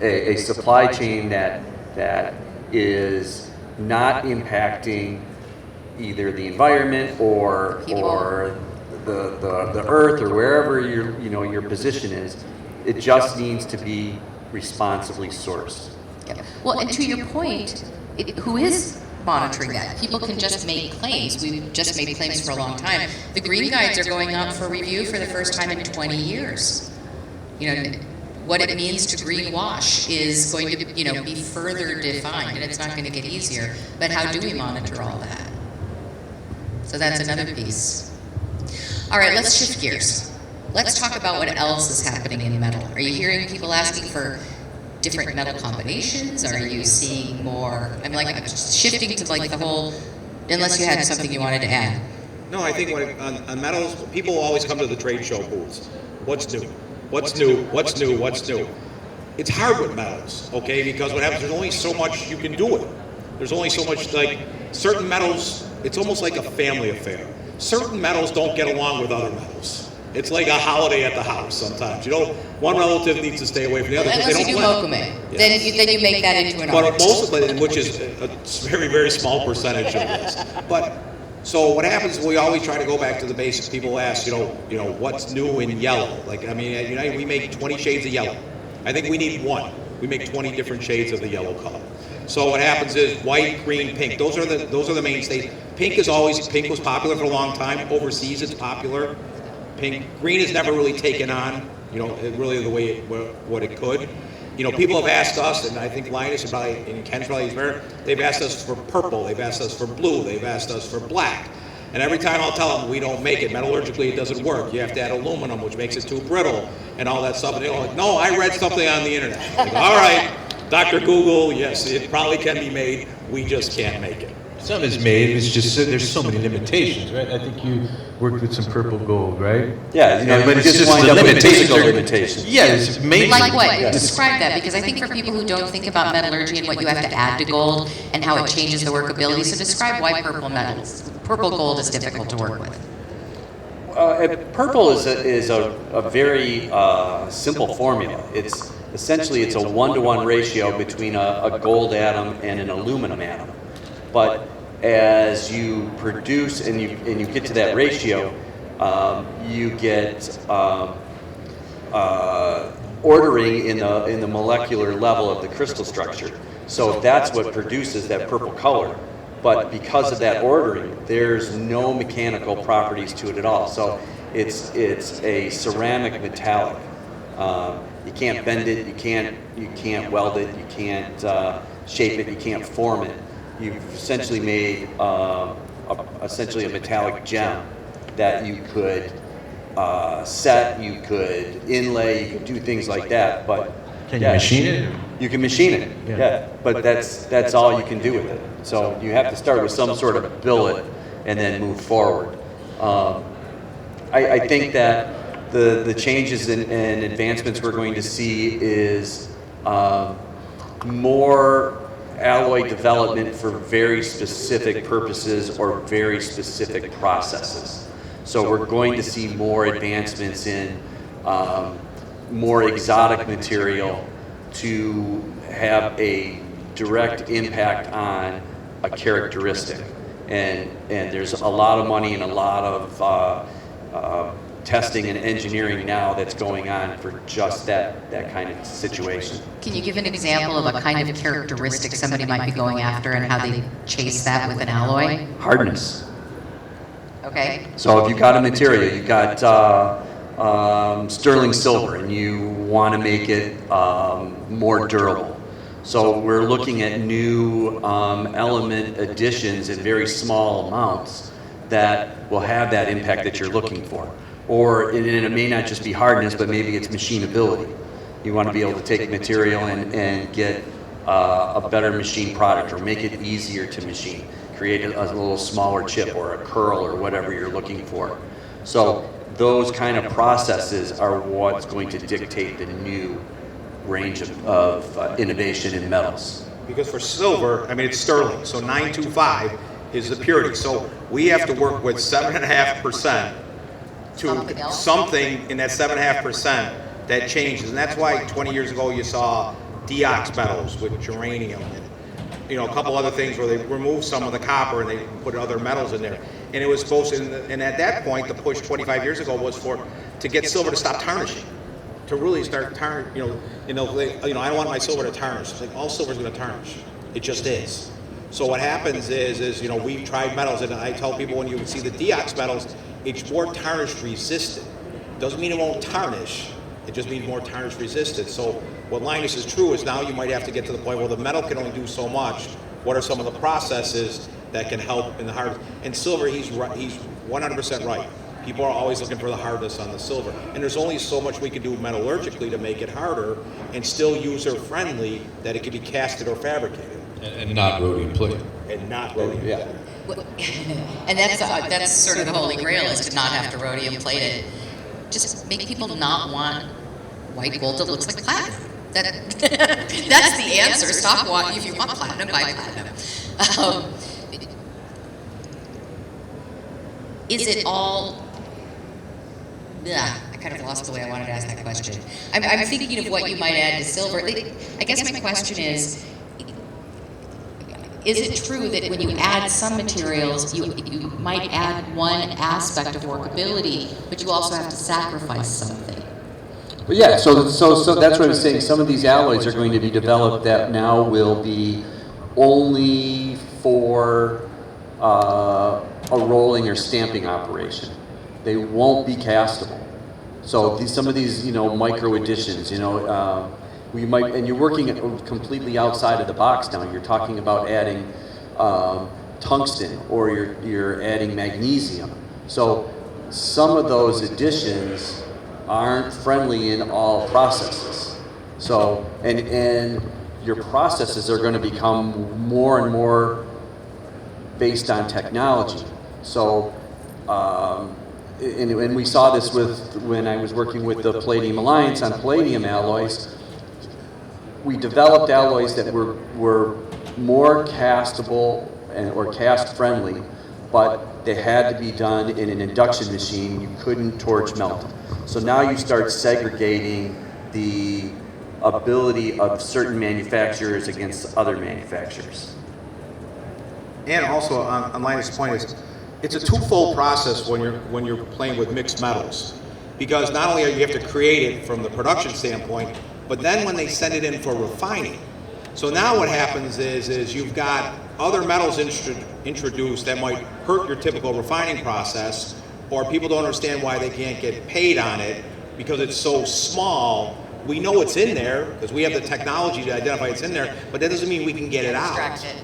a supply chain that is not impacting either the environment or the earth or wherever your position is. It just needs to be responsibly sourced. Yep. Well, and to your point, who is monitoring that. People can just make claims. We've just made claims for a long time. The green guides are going up for review for the first time in 20 years. You know, what it means to greenwash is going to, you know, be further defined, and it's not going to get easier. But how do we monitor all that? So that's another piece. All right, let's shift gears. Let's talk about what else is happening in metal. Are you hearing people asking for different metal combinations? Are you seeing more? I'm just shifting to like the whole, unless you had something you wanted to add. No, I think on metals, people always come to the trade show booths. What's new? What's new? What's new? What's new? It's hard with metals, okay? Because what happens, there's only so much you can do with it. There's only so much, like, certain metals, it's almost like a family affair. Certain metals don't get along with other metals. It's like a holiday at the house sometimes. You know, one relative needs to stay away from the other because they don't blend. Yeah. Then you make that into an art. But most of it, which is a very, very small percentage of this. But so what happens? We always try to go back to the basics. People ask, you know, what's new in yellow? Like, I mean, at United, we make 20 shades of yellow. I think we need one. We make 20 different shades of the yellow color. So what happens is white, green, pink. Those are the mainstays. Pink was popular for a long time. Overseas, it's popular. Pink, green is never really taken on. You know, really the way what it could. You know, people have asked us, and I think Linus and Ken's probably aware, they've asked us for purple, they've asked us for blue, they've asked us for black. And every time I'll tell them we don't make it. Metallurgically, it doesn't work. You have to add aluminum, which makes it too brittle, and all that stuff. And they're like, no, I read something on the internet. Like, all right, Dr. Google, yes, it probably can be made. We just can't make it. Some is made, it's just there's so many limitations, right? I think you worked with some purple gold, right? Yeah, you know, but you it's just just wind the up with limitations physical are- limitations. Yeah, it's mainly. Like what? Yeah. Describe that, because I think for people who don't think about metallurgy and what you have to add to gold and how it changes the workability, so describe why purple gold is difficult to work with. Purple is a very simple formula. It's essentially it's a 1-to-1 ratio between a gold atom and an aluminum atom. But as you produce and you get to that ratio, you get ordering in the molecular level of the crystal structure. So that's what produces that purple color. But because of that ordering, there's no mechanical properties to it at all. So it's a ceramic metallic. You can't bend it, you can't weld it, you can't shape it, you can't form it. You've essentially made essentially a metallic gem that you could set, you could inlay, you could do things like that. But Can you machine it? you can machine it, yeah. But that's all you can do with it. So you have to start with some sort of billet and then move forward. I think that the changes and advancements we're going to see is more alloy development for very specific purposes or very specific processes. So we're going to see more advancements in more exotic material to have a direct impact on a characteristic. And there's a lot of money and a lot of testing and engineering now that's going on for just that kind of situation. Can you give an example of a kind of characteristic somebody might be going after and how they chase that with an alloy? Hardness. Okay. So if you've got a material, you've got sterling silver and you want to make it more durable. So we're looking at new element additions in very small amounts that will have that impact that you're looking for. Or it may not just be hardness, but maybe it's machinability. You want to be able to take material and get a better machine product or make it easier to machine. Create a little smaller chip or a curl or whatever you're looking for. So those kind of processes are what's going to dictate the new range of innovation in metals. Because for silver, I mean, it's sterling, so 925 is the purity. So we have to work with 7.5% to something in that 7.5% that changes. And that's why 20 years ago you saw deox metals with germanium and a couple other things where they removed some of the copper and they put other metals in there. And it was supposed to, and at that point, the push 25 years ago was to get silver to stop tarnishing. To really start tarnish, I don't want my silver to tarnish. It's like all silver's going to tarnish. It just is. So what happens is we've tried metals, and I tell people when you see the Deox metals, it's more tarnish resistant. Doesn't mean it won't tarnish. It just means more tarnish resistant. So what Linus is true is now you might have to get to the point where the metal can only do so much. What are some of the processes that can help in the hard? And silver, he's 100% right. People are always looking for the hardness on the silver. And there's only so much we can do metallurgically to make it harder and still user-friendly that it can be casted or fabricated. And not rhodium plated. And not rhodium. Yeah. And that's sort of the holy grail, is to not have to rhodium plate it. Just make people not want white gold that looks like platinum. That's the answer. Stop wanting, if you want platinum, buy platinum. Is it all? I kind of lost the way I wanted to ask that question. I'm thinking of what you might add to silver. I guess my question is it true that when you add some materials, you might add one aspect of workability, but you also have to sacrifice something? But yeah, so that's what I was saying. Some of these alloys are going to be developed that now will be only for a rolling or stamping operation. They won't be castable. So some of these, micro additions, we might, and you're working completely outside of the box now. You're talking about adding tungsten, or you're adding magnesium. So some of those additions aren't friendly in all processes. So, and your processes are going to become more and more based on technology. So, and we saw this when I was working with the Palladium Alliance on palladium alloys. We developed alloys that were more castable or cast friendly, but they had to be done in an induction machine. You couldn't torch melt them. So now you start segregating the ability of certain manufacturers against other manufacturers. And also, on Linus' point, is it's a twofold process when you're playing with mixed metals, because not only you have to create it from the production standpoint, but then when they send it in for refining. So now what happens is you've got other metals introduced that might hurt your typical refining process, or people don't understand why they can't get paid on it because it's so small. We know it's in there because we have the technology to identify it's in there, but that doesn't mean we can get it out. Extract it.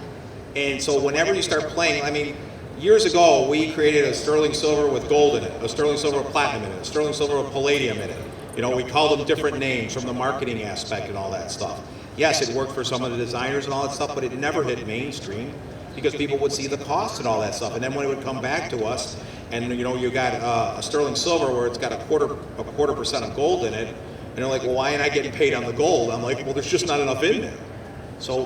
And so whenever you start playing, years ago we created a sterling silver with gold in it, a sterling silver with platinum in it, a sterling silver with palladium in it. We called them different names from the marketing aspect and all that stuff. Yes, it worked for some of the designers and all that stuff, but it never hit mainstream because people would see the cost and all that stuff. And then when it would come back to us, and you got a sterling silver where it's got a quarter percent of gold in it, and they're like, well, why ain't I getting paid on the gold? I'm like, well, there's just not enough in there. So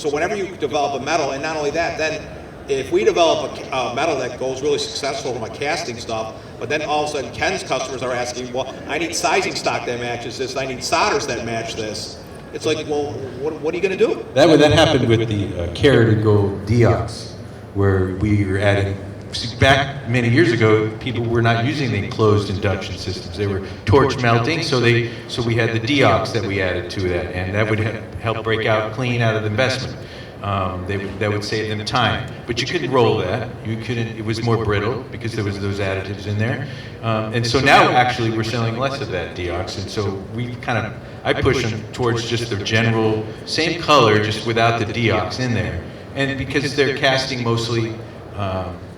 whenever you develop a metal, and not only that, then if we develop a metal that goes really successful from a casting stuff, but then all of a sudden Ken's customers are asking, well, I need sizing stock that matches this, I need solders that match this. It's like, well, what are you going to do? That happened with the carat and gold Deox, where we were adding. Back many years ago, people were not using the enclosed induction systems. They were torch melting, so we had the Deox that we added to that, and that would help break out clean out of the investment. That would save them time, but you couldn't roll that. You couldn't. It was more brittle because there was those additives in there, and so now actually we're selling less of that Deox, and so I push them towards just the general same color, just without the Deox in there, and because they're casting mostly.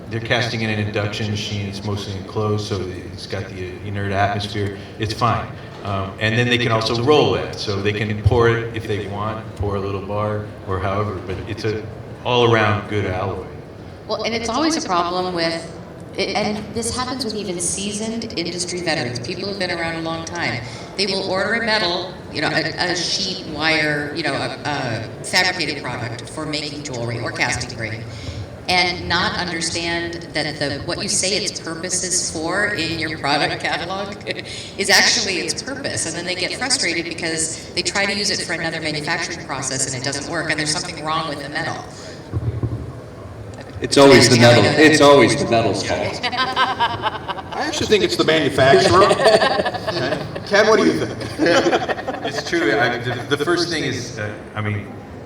They're casting in an induction machine. It's mostly enclosed, so it's got the inert atmosphere. It's fine. And then they can also roll it, so they can pour it if they want, pour a little bar or however. But it's a all-around good alloy. Well, and it's always a problem with, and this happens with even seasoned industry veterans, people who've been around a long time. They will order a metal, a sheet, wire, a fabricated product for making jewelry or casting grade, and not understand that what you say its purpose is for in your product catalog is actually its purpose. And then they get frustrated because they try to use it for another manufacturing process and it doesn't work, and there's something wrong with the metal. It's always the metal. It's always the metal's fault. I actually think it's the manufacturer. Okay. Ken, what do you think? It's true. The first thing is,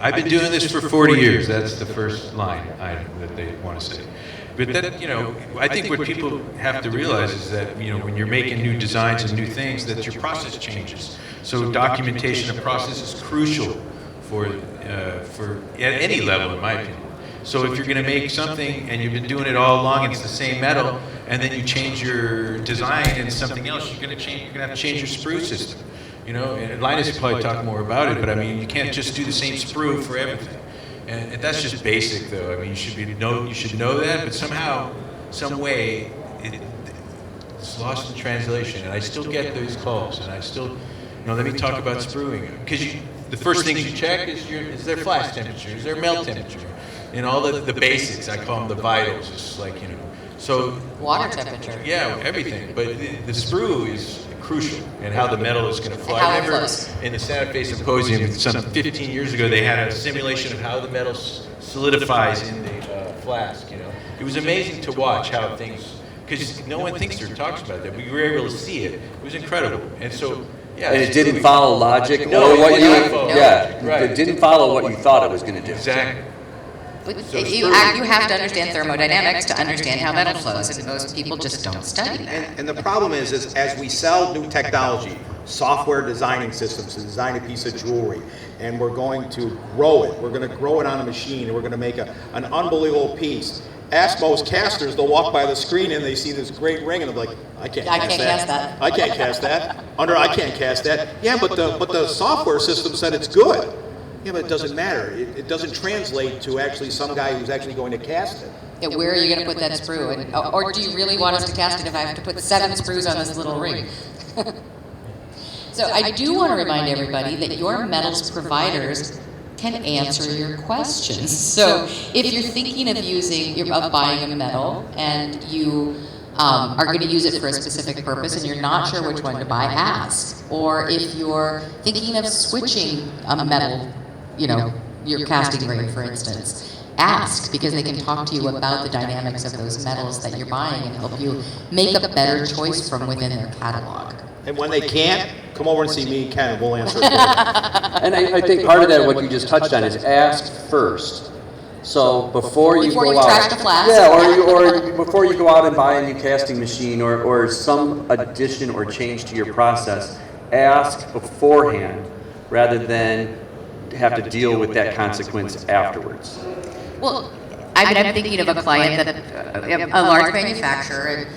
I've been doing this for 40 years. That's the first line that they want to say. But that, you know, I think what people have to realize is that, you know, when you're making new designs and new things, that your process changes. So documentation of process is crucial for at any level, in my opinion. So if you're going to make something and you've been doing it all along and it's the same metal, and then you change your design and something else, you're going to have to change your sprue system. You know, and Linus will probably talk more about it, but I mean, you can't just do the same sprue for everything. And that's just basic, though. I mean, you should know that, but somehow, some way, it's lost in translation. And I still get those calls, and I still, you know, let me talk about sprueing, because the first things you check is their flash temperature, is their melt temperature, and all the basics. I call them the vitals. It's like, you know, so Water temperature. yeah, everything. But the sprue is crucial, and how the metal is going to flow. How I it remember flows. in the Santa Fe Symposium, some 15 years ago, they had a simulation of how the metal solidifies in the flask. You know, it was amazing to watch how things, because no one thinks or talks about that. We were able to see it. It was incredible, and so. Yeah, And it didn't follow logic No, or what it you, didn't follow logic, right. it didn't follow what you thought it was going to do. Exactly. You have to understand thermodynamics to understand how metal flows, and most people just don't study that. And the problem is as we sell new technology, software designing systems to design a piece of jewelry, and we're going to grow it. We're going to grow it on a machine, and we're going to make an unbelievable piece. Ask most casters, they'll walk by the screen and they see this great ring, and they're like, I can't cast that. I can't cast that. I can't cast that. Yeah, but the software system said it's good. Yeah, but it doesn't matter. It doesn't translate to actually some guy who's actually going to cast it. Yeah, where are you going to put that sprue? And, or do you really want us to cast it if I have to put 7 sprues on this little ring? So I do want to remind everybody that your metals providers can answer your questions. So if you're thinking of buying a metal and you are going to use it for a specific purpose and you're not sure which one to buy, ask. Or if you're thinking of switching a metal, you know, your casting ring, for instance, ask, because they can talk to you about the dynamics of those metals that you're buying and help you make a better choice from within their catalog. And when they can't, come over and see me, Ken, and we'll answer it for you. And I think part of that, what you just touched on, is ask first. So before you Before go you out, trash the flask. yeah, or before you go out and buy a new casting machine or some addition or change to your process, ask beforehand rather than have to deal with that consequence afterwards. Well, I mean, I'm thinking of a client that a large manufacturer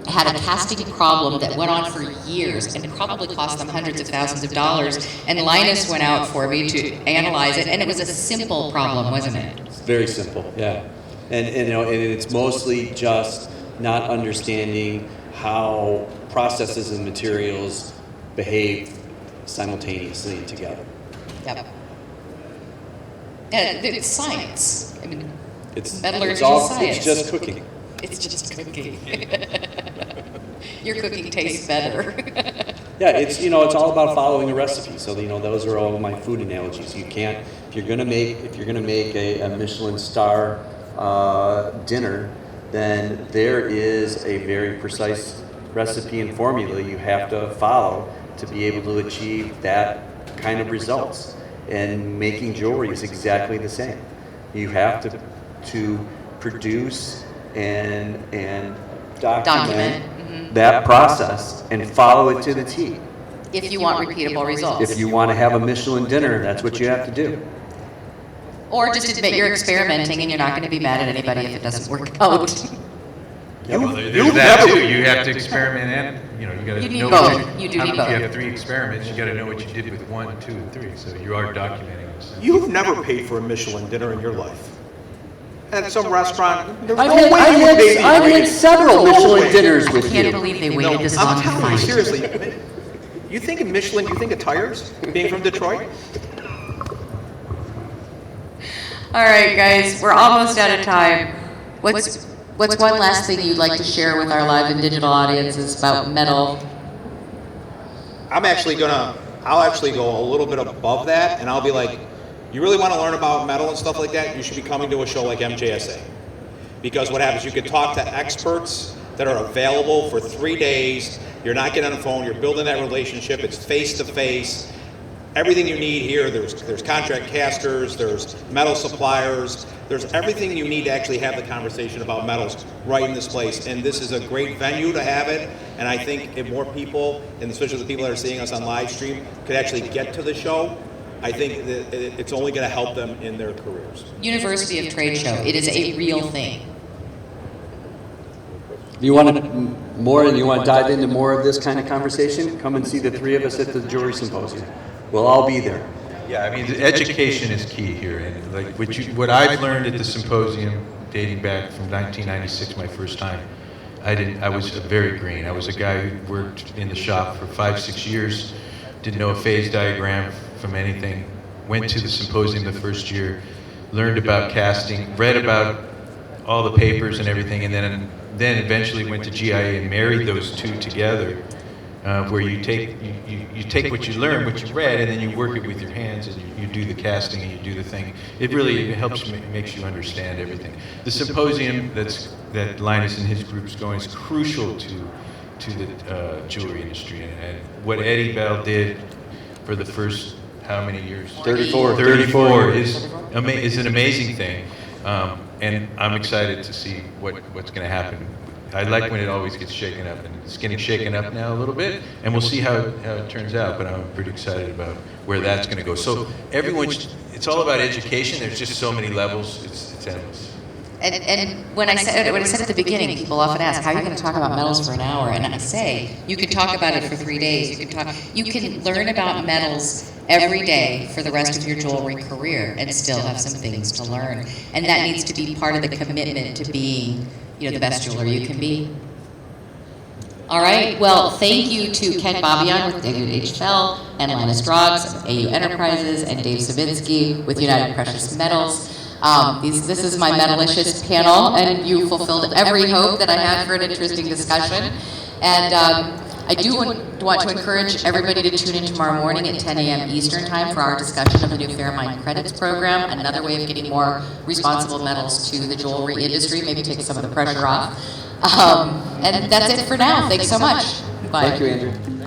had a casting problem that went on for years and probably cost them hundreds of thousands of dollars. And Linus went out for me to analyze it, and it was a simple problem, wasn't it? It's very simple, yeah. And you know, and it's mostly just not understanding how processes and materials behave simultaneously together. Yep. Yeah, it's science. I mean, metallurgy is science. It's just cooking. It's just cooking. Your cooking tastes better. Yeah, it's it's all about following a recipe. So those are all my food analogies. You can't if you're gonna make a Michelin star dinner, then there is a very precise recipe and formula you have to follow to be able to achieve that kind of results. And making jewelry is exactly the same. You have to produce and document that process and follow it to the T. If you want repeatable results. If you want to have a Michelin dinner, that's what you have to do. Or just admit you're experimenting and you're not going to be mad at anybody if it doesn't work out. Yeah, well, there's that too. You have to experiment, and you got to You need know. both. You do need both. If you have 3 experiments, you got to know what you did with 1, 2, and 3. So you are documenting this. You've never paid for a Michelin dinner in your life. At some restaurant, there's I've no way you would pay had these rates. several No Michelin way. dinners I with can't you. believe they waited this long I'm to telling find you, it. seriously. You think of Michelin, you think of tires, being from Detroit? All right, guys, we're almost out of time. What's one last thing you'd like to share with our live and digital audiences about metal? I'll actually go a little bit above that, and I'll be like, you really want to learn about metal and stuff like that, you should be coming to a show like MJSA. Because what happens, you can talk to experts that are available for 3 days, you're not getting on the phone, you're building that relationship, it's face to face. everything you need here. There's contract casters, there's metal suppliers, there's everything you need to actually have the conversation about metals right in this place. And this is a great venue to have it. And I think if more people, and especially the people that are seeing us on live stream, could actually get to the show, I think that it's only going to help them in their careers. University of Trade Show. It is a real thing. If you want more and you want to dive into more of this kind of conversation, come and see the three of us at the Jewelry Symposium. We'll all be there. Yeah, I mean, the education is key here, and like what I've learned at the symposium, dating back from 1996, my first time, I was very green. I was a guy who worked in the shop for 5-6 years, didn't know a phase diagram from anything, went to the symposium the first year, learned about casting, read about all the papers and everything, and then eventually went to GIA and married those two together. Where you take what you learn, what you read, and then you work it with your hands, and you do the casting and you do the thing. It really helps makes you understand everything. The symposium that Linus and his group is going is crucial to the jewelry industry, and what Eddie Bell did for the first how many years? 34 is an amazing thing, and I'm excited to see what's going to happen. I like when it always gets shaken up, and it's getting shaken up now a little bit, and we'll see how it turns out, but I'm pretty excited about where that's going to go. So it's all about education. There's just so many levels. It's endless. And when I said at the beginning, people often ask, how are you going to talk about metals for an hour? And I say, you could talk about it for 3 days. You can learn about metals every day for the rest of your jewelry career and still have some things to learn. And that needs to be part of the commitment to being, the best jeweler you can be. All right. Well, thank you to Ken Babayan with HFL and Linus Drogs of AU Enterprises and Dave Siminski with United Precious Metals. This is my Metalicious panel, and you fulfilled every hope that I had for an interesting discussion. And I do want to encourage everybody to tune in tomorrow morning at 10 a.m. Eastern Time for our discussion of the new Fairmine Credits Program, another way of getting more responsible metals to the jewelry industry, maybe take some of the pressure off. And that's it for now. Thanks so much. Bye. Thank you, Andrew.